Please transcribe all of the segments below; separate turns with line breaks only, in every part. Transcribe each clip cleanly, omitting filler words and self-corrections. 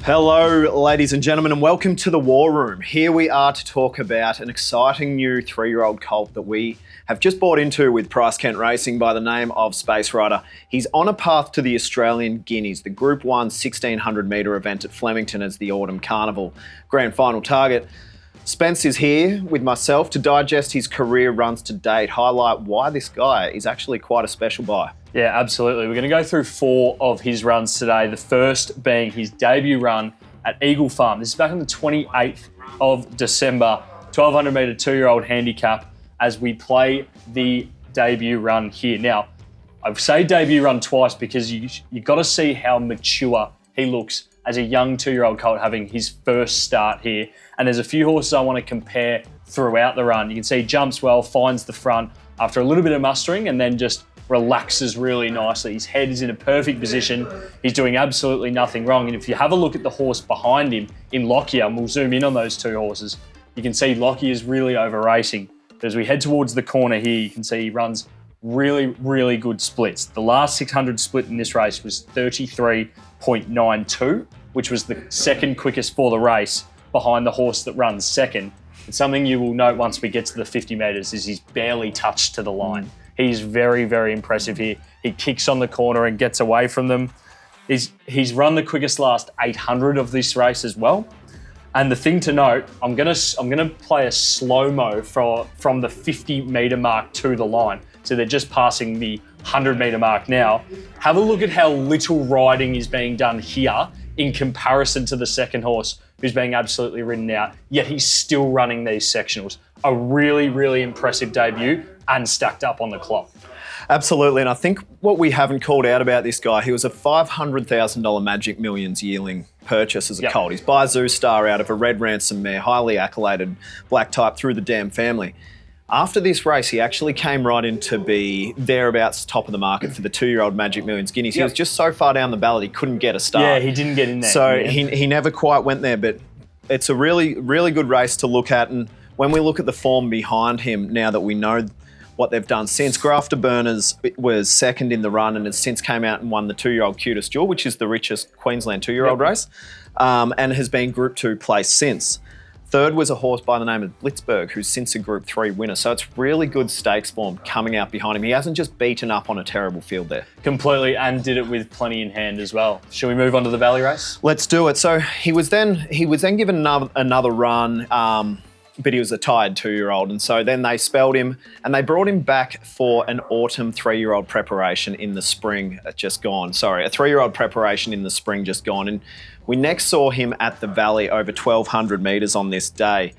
Hello, ladies and gentlemen, and welcome to the War Room. Here we are to talk about an exciting new 3-year-old colt that we have just bought into with Price Kent Racing by the name of Space Rider. He's on a path to the Australian Guineas, the Group 1 1600 metre event at Flemington as the Autumn Carnival Grand Final target. Spence is here with myself to digest his career runs to date, highlight why this guy is actually quite a special buy.
Yeah, absolutely. We're going to go through 4 of his runs today, the first being his debut run at Eagle Farm. This is back on the 28th of December, 1200 metre 2-year-old handicap as we play the debut run here. Now, I say debut run twice because you've got to see how mature he looks as a young 2-year-old colt having his first start here. And there's a few horses I want to compare throughout the run. You can see he jumps well, finds the front after a little bit of mustering and then just relaxes really nicely. His head is in a perfect position. He's doing absolutely nothing wrong. And if you have a look at the horse behind him in Lockyer, and we'll zoom in on those 2 horses, you can see Lockyer is really over racing. But as we head towards the corner here, you can see he runs really, really good splits. The last 600 split in this race was 33.92, which was the second quickest for the race behind the horse that runs second. And something you will note once we get to the 50 metres is he's barely touched to the line. He's very, very impressive here. He kicks on the corner and gets away from them. He's run the quickest last 800 of this race as well. And the thing to note, I'm gonna play a slow-mo from the 50 metre mark to the line. So they're just passing the 100 metre mark now. Have a look at how little riding is being done here in comparison to the second horse who's being absolutely ridden out, yet he's still running these sectionals. A really, really impressive debut and stacked up on the clock.
Absolutely, and I think what we haven't called out about this guy, he was a $500,000 Magic Millions yearling purchase as a colt. He's by Zoo Star out of a Red Ransom mare, highly accoladed black type through the Dam family. After this race, he actually came right in to be thereabouts top of the market for the 2-year-old Magic Millions Guineas. He was just so far down the ballot, he couldn't get a start.
Yeah, he didn't get in there.
So he never quite went there, but it's a really, really good race to look at. And when we look at the form behind him, now that we know what they've done since, Grafter Burners was second in the run and has since came out and won the 2-year-old Cutest Jewel, which is the richest Queensland 2-year-old race, and has been Group 2 place since. Third was a horse by the name of Blitzberg, who's since a Group 3 winner. So it's really good stakes form coming out behind him. He hasn't just beaten up on a terrible field there.
Completely, and did it with plenty in hand as well. Shall we move on to the Valley race?
Let's do it. So he was then given another run, but he was a tired 2-year-old. And so then they spelled him and they brought him back for an autumn 3-year-old preparation in the spring just gone. Sorry, a 3-year-old preparation in the spring just gone. And we next saw him at the Valley over 1,200 metres on this day.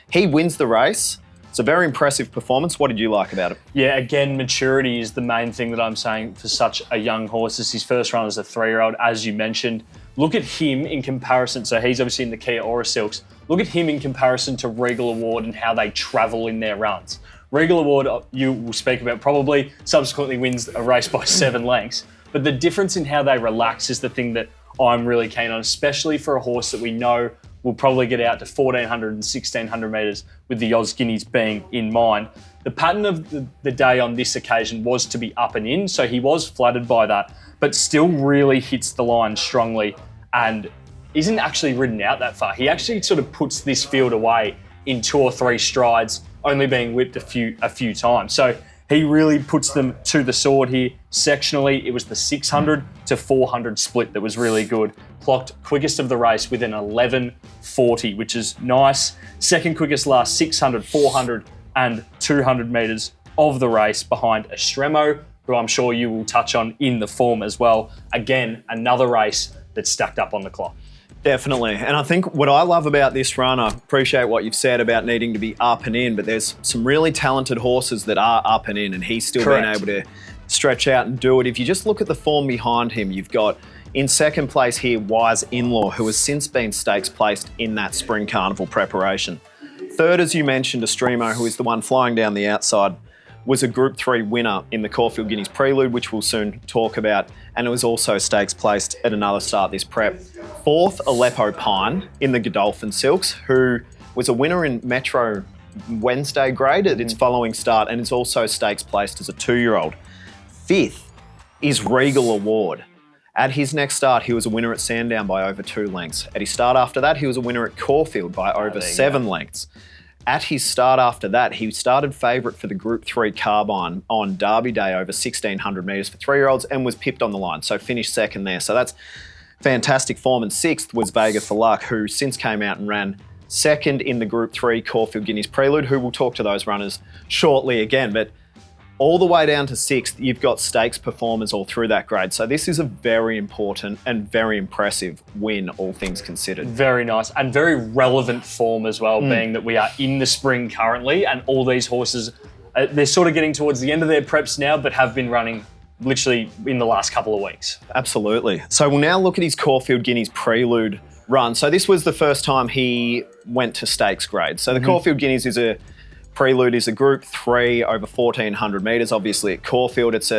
He wins the race. It's a very impressive performance. What did you like about it?
Yeah, again, maturity is the main thing that I'm saying for such a young horse. This is his first run as a 3-year-old, as you mentioned. Look at him in comparison. So he's obviously in the Kia Aura Silks. Look at him in comparison to Regal Award and how they travel in their runs. Regal Award, you will speak about, probably subsequently wins a race by 7 lengths. But the difference in how they relax is the thing that I'm really keen on, especially for a horse that we know will probably get out to 1,400 and 1,600 metres with the Oz Guineas being in mind. The pattern of the day on this occasion was to be up and in, so he was flattered by that, but still really hits the line strongly and isn't actually ridden out that far. He actually sort of puts this field away in 2 or 3 strides, only being whipped a few times. So he really puts them to the sword here. Sectionally, it was the 600 to 400 split that was really good. Clocked quickest of the race with an 11.40, which is nice. Second quickest last 600, 400 and 200 metres of the race behind Estremo, who I'm sure you will touch on in the form as well. Again, another race that's stacked up on the clock.
Definitely. And I think what I love about this run, I appreciate what you've said about needing to be up and in, but there's some really talented horses that are up and in, and he's still been able to stretch out and do it. If you just look at the form behind him, you've got in second place here, Wise In-Law, who has since been stakes placed in that Spring Carnival preparation. Third, as you mentioned, Estremo, who is the one flying down the outside, was a Group 3 winner in the Caulfield Guineas Prelude, which we'll soon talk about, and it was also stakes placed at another start this prep. Fourth, Aleppo Pine in the Godolphin Silks, who was a winner in Metro Wednesday grade at its following start, and is also stakes placed as a 2-year-old. Fifth is Regal Award. At his next start, he was a winner at Sandown by over 2 lengths. At his start after that, he was a winner at Caulfield by over 7 lengths. At his start after that, he started favourite for the Group 3 Carbine on Derby Day over 1,600 metres for 3-year-olds and was pipped on the line, so finished second there. So that's fantastic form. And sixth was Vega for Luck, who since came out and ran second in the Group 3 Caulfield Guineas Prelude, who we'll talk to those runners shortly again. But all the way down to sixth, you've got stakes performers all through that grade. So this is a very important and very impressive win, all things considered.
Very nice and very relevant form as well, being that we are in the spring currently and all these horses, they're sort of getting towards the end of their preps now, but have been running literally in the last couple of weeks.
Absolutely. So we'll now look at his Caulfield Guineas Prelude run. So this was the first time he went to stakes grade. So the Caulfield Guineas is a Prelude is a Group 3 over 1,400 metres. Obviously at Caulfield, it's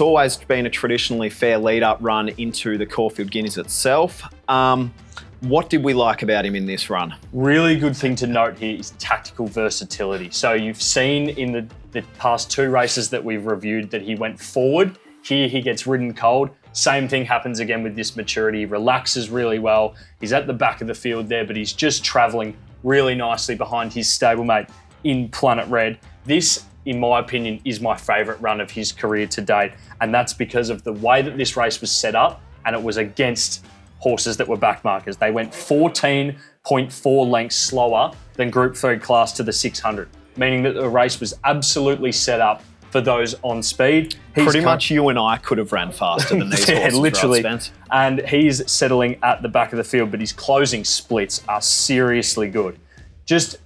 always been a traditionally fair lead-up run into the Caulfield Guineas itself. What did we like about him in this run?
Really good thing to note here is tactical versatility. So you've seen in the past 2 races that we've reviewed that he went forward. Here he gets ridden cold. Same thing happens again with this maturity. He relaxes really well. He's at the back of the field there, but he's just travelling really nicely behind his stablemate in Planet Red. This, in my opinion, is my favourite run of his career to date. And that's because of the way that this race was set up, and it was against horses that were backmarkers. They went 14.4 lengths slower than Group 3 class to the 600, meaning that the race was absolutely set up for those on speed.
Pretty much you and I could have ran faster than these horses,
literally.
Right, Spence?
And he's settling at the back of the field, but his closing splits are seriously good. Just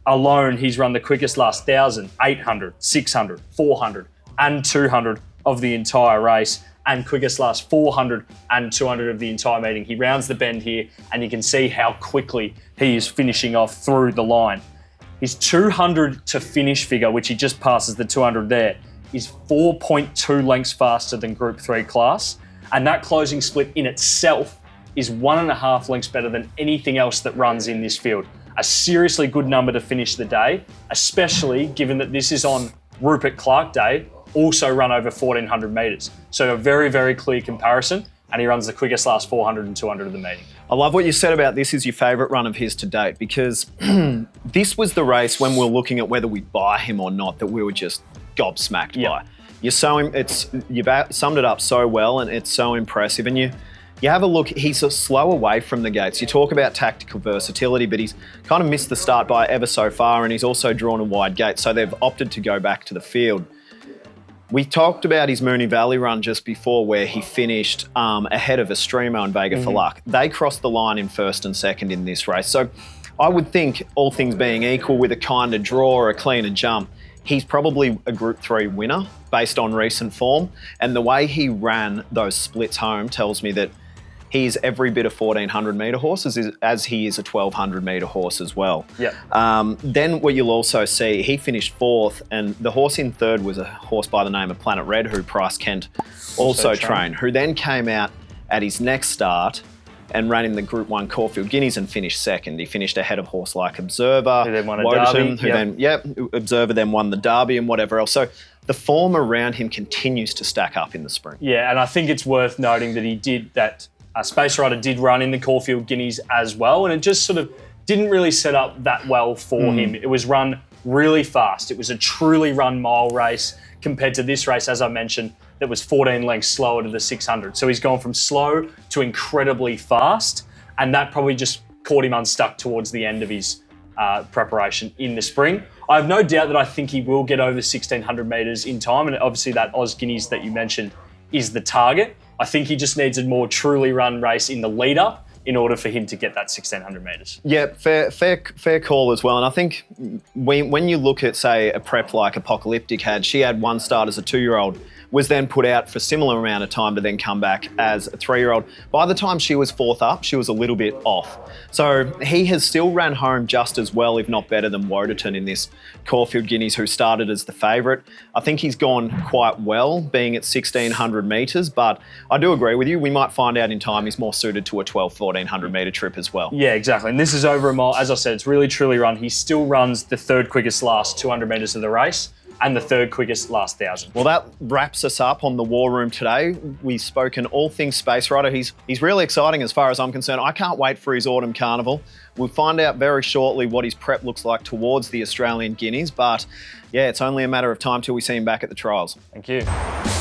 alone, he's run the quickest last 1,000, 800, 600, 400, and 200 of the entire race, and quickest last 400 and 200 of the entire meeting. He rounds the bend here, and you can see how quickly he is finishing off through the line. His 200 to finish figure, which he just passes the 200 there, is 4.2 lengths faster than Group 3 class, and that closing split in itself is 1.5 lengths better than anything else that runs in this field. A seriously good number to finish the day, especially given that this is on Rupert Clarke Day, also run over 1,400 metres. So a very, very clear comparison, and he runs the quickest last 400 and 200 of the meeting.
I love what you said about this is your favourite run of his to date, because this was the race when we were looking at whether we buy him or not that we were just gobsmacked by. You've summed it up so well, and it's so impressive. And you have a look, he's a slow away from the gates. You talk about tactical versatility, but he's kind of missed the start by ever so far, and he's also drawn a wide gate, so they've opted to go back to the field. We talked about his Moonee Valley run just before, where he finished ahead of Estremo and Vega for Luck. They crossed the line in first and second in this race. So I would think, all things being equal, with a kinder draw or a cleaner jump, he's probably a Group 3 winner based on recent form. And the way he ran those splits home tells me that he's every bit a 1,400 metre horse as he is a 1,200 metre horse as well. Then what you'll also see, he finished fourth, and the horse in third was a horse by the name of Planet Red, who Price Kent also trained, who then came out at his next start and ran in the Group 1 Caulfield Guineas and finished second. He finished ahead of horse like Observer,
who then won a
Woden,
Derby.
Observer then won the Derby and whatever else. So the form around him continues to stack up in the spring.
Yeah, and I think it's worth noting that he did that. Space Rider did run in the Caulfield Guineas as well, and it just sort of didn't really set up that well for him. It was run really fast. It was a truly run mile race compared to this race, as I mentioned, that was 14 lengths slower to the 600. So he's gone from slow to incredibly fast, and that probably just caught him unstuck towards the end of his preparation in the spring. I have no doubt that I think he will get over 1,600 metres in time, and obviously that Oz Guineas that you mentioned is the target. I think he just needs a more truly run race in the lead up in order for him to get that 1,600 metres.
Yeah, fair call as well. And I think when you look at, say, a prep like Apocalyptic had, she had one start as a 2-year-old, was then put out for a similar amount of time to then come back as a 3-year-old. By the time she was fourth up, she was a little bit off. So he has still ran home just as well, if not better, than Woderton in this Caulfield Guineas, who started as the favourite. I think he's gone quite well, being at 1,600 metres, but I do agree with you. We might find out in time he's more suited to a 1,100 metre trip as well.
Yeah, exactly. And this is over a mile. As I said, it's really truly run. He still runs the third quickest last 200 metres of the race, and the third quickest last 1,000.
Well, that wraps us up on the War Room today. We've spoken all things Space Rider. He's really exciting as far as I'm concerned. I can't wait for his Autumn Carnival. We'll find out very shortly what his prep looks like towards the Australian Guineas, but yeah, it's only a matter of time till we see him back at the trials.
Thank you.